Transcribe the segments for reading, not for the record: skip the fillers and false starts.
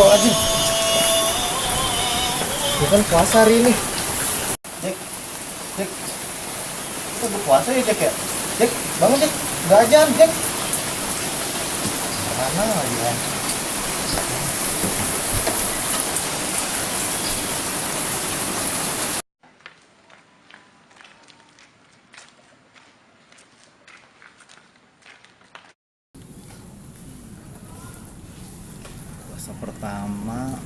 Astagfirullahaladzim. Bukan puasa hari ini. Jack, Jack, kita berpuasa ya Jack ya? Jack, bangun Jack, udah ajan Jack. Mana lagi ya? Puasa pertama,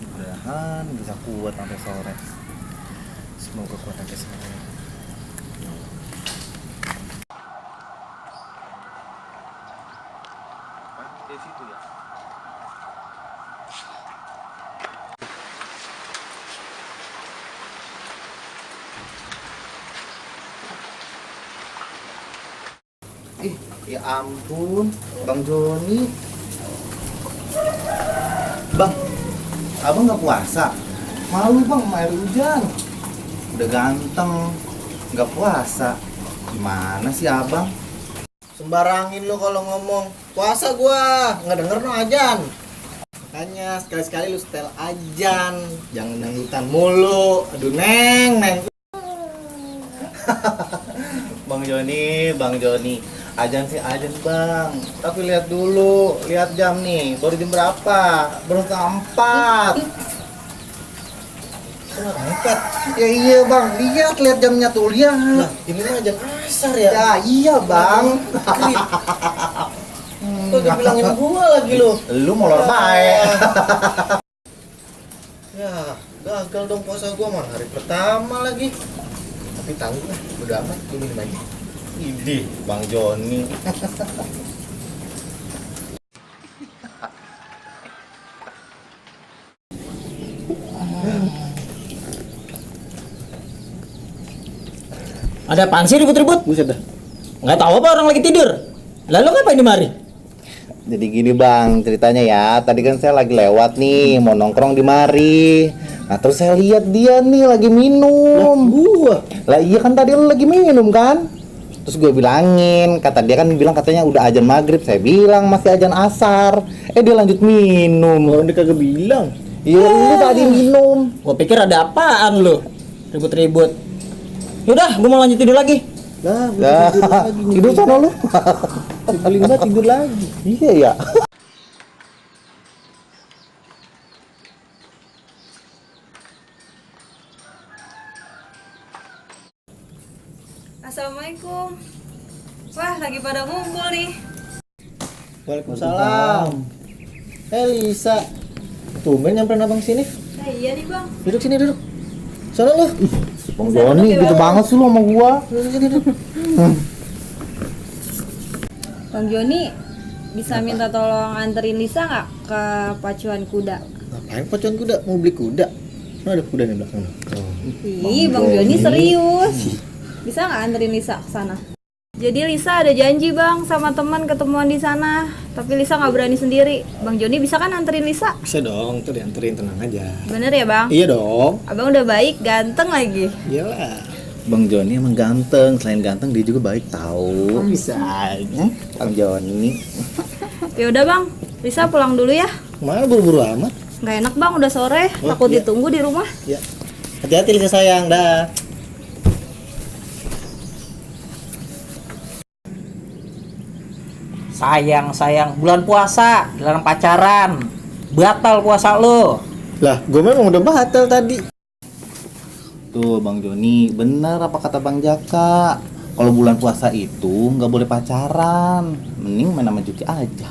mudah-mudahan bisa kuat sampai sore. Semoga kuat sampai sore. Di situ ya. Ya ampun, Bang Joni. Bang, abang nggak puasa? Malu bang, air hujan. Udah ganteng, nggak puasa. Gimana sih abang? Sembarangin lo kalau ngomong. Puasa gua, nggak denger no ajan. Makanya sekali-sekali lu setel ajan. Jangan dangdutan mulu. Aduh neng. Bang Joni. Ajan sih ajan bang, tapi lihat dulu, lihat jam nih, baru jam berapa? Baru setengah 4. Setengah 4? Ya iya bang, lihat jamnya tuh, lihat. Nah, ini mah jam asar ya? Ya iya bang. Kok udah bilangin gua lagi lu? Lu molor baik. Ya, gagal dong puasa gua mah, hari pertama lagi. Tapi tanggung lah, udah amat, gua minum aja. Idih, Bang Joni. Ada apaan sih ribut-ribut? Buset dah. Nggak tahu apa orang lagi tidur. Lalu ngapain di mari? Jadi gini bang, ceritanya ya. Tadi kan saya lagi lewat nih, mau nongkrong di mari. Nah terus saya lihat dia nih lagi minum. Lah iya kan tadi lu lagi minum kan? Terus gue bilangin, kata dia kan bilang katanya udah ajan maghrib. Saya bilang masih ajan asar. Dia lanjut minum. Oh, dia kagak bilang. Iya lu tadi minum. Gua pikir ada apaan lu? Ribut-ribut. Yaudah, gua mau lanjut tidur lagi. Lah, tidur lagi. Tidur sana lu. Paling banget tidur lagi. Iya ya. Assalamualaikum. Wah, lagi pada ngumpul nih. Waalaikumsalam. Lisa. Tumben nyamperin abang sini. Iya nih bang. Duduk sini, duduk. Sana lu. Bang Joni gitu banget sih lu sama gua. Sini, duduk. Bang Joni, bisa minta tolong anterin Lisa nggak ke pacuan kuda? Ngapain pacuan kuda? Mau beli kuda? Nah, ada kuda di belakang. Ih, Bang Joni serius. Bisa nggak anterin Lisa ke sana? Jadi Lisa ada janji bang sama teman ketemuan di sana, tapi Lisa nggak berani sendiri. Bang Joni bisa kan anterin Lisa? Bisa dong, tuh dianterin, tenang aja. Bener ya bang? Iya dong. Abang udah baik, ganteng lagi. Iyalah. Bang Joni emang ganteng, selain ganteng dia juga baik tahu. Bisa aja. Bang Joni. Ya udah bang, Lisa pulang dulu ya. Mana buru-buru amat? Nggak enak bang, udah sore, takut iya. ditunggu di rumah. Ya. Hati-hati Lisa sayang, dah. Sayang, bulan puasa, dilarang pacaran. Batal puasa lo. Lah, gue memang udah batal tadi. Tuh Bang Joni, benar apa kata Bang Jaka. Kalau bulan puasa itu nggak boleh pacaran, mending main sama Juki aja.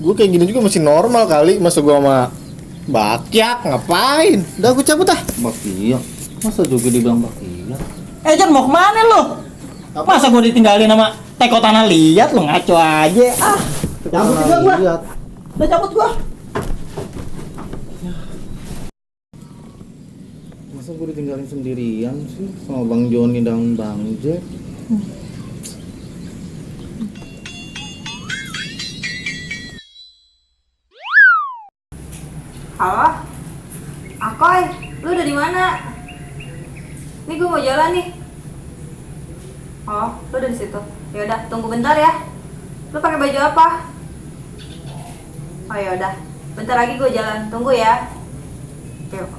Gue kayak gini juga masih normal kali. Masa gue sama Bakyak ngapain? Udah gue cabut ah. Bakil, masa Juki dibilang bakil? Jan mau kemana lo? Masa gue ditinggalin sama teko tanah liat lo, ngaco aja. Cabut juga gua. Udah cabut gua. Masa gue ditinggalin sendirian sih sama Bang Joni dan Bang Jack? Halo, Akoy, lu udah di mana? Nih gue mau jalan nih. Oh, lu udah di situ. Ya udah, tunggu bentar ya. Lu pakai baju apa? Oh ya udah. Bentar lagi gue jalan, tunggu ya. Yuk.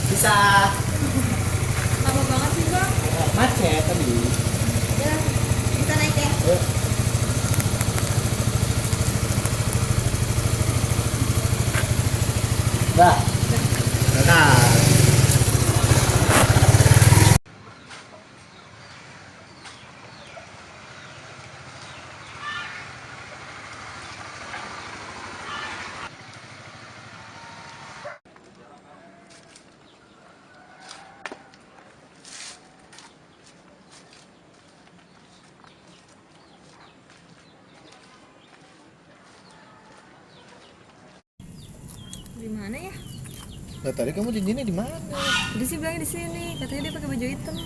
Bisa. Lama banget sih bang. Macet tadi. Ya, kita naik ya. Dah. Nah. Di mana ya? Nah, tadi kamu janjinya di mana? Dia sih bilangnya di sini. Katanya dia pakai baju hitam.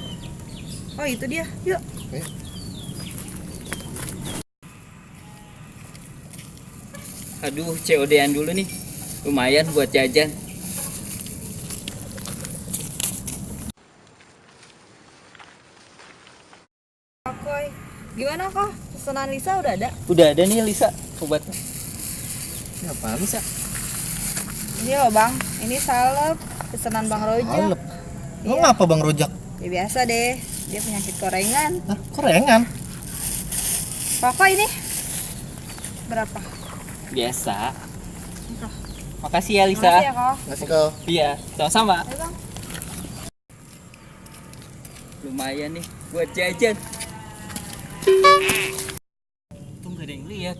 Oh itu dia. Yuk. Eh, Aduh, COD-an dulu nih. Lumayan buat jajan. Akoy. Gimana kok? Pesanan Lisa udah ada? Udah ada nih Lisa obatnya. ini apaan sih? Ini loh bang. Ini salep. Pesanan Bang Rojo. Alep. Lo ngapa Bang Rojak? Ya biasa deh. Dia penyakit korengan. Hah, korengan? Papa ini berapa? Biasa. Makasih ya Lisa. Makasih ya kok. Ngasih kau. Iya, sama-sama. Ayo bang. Lumayan nih buat jajan. Untung gak ada yang lihat.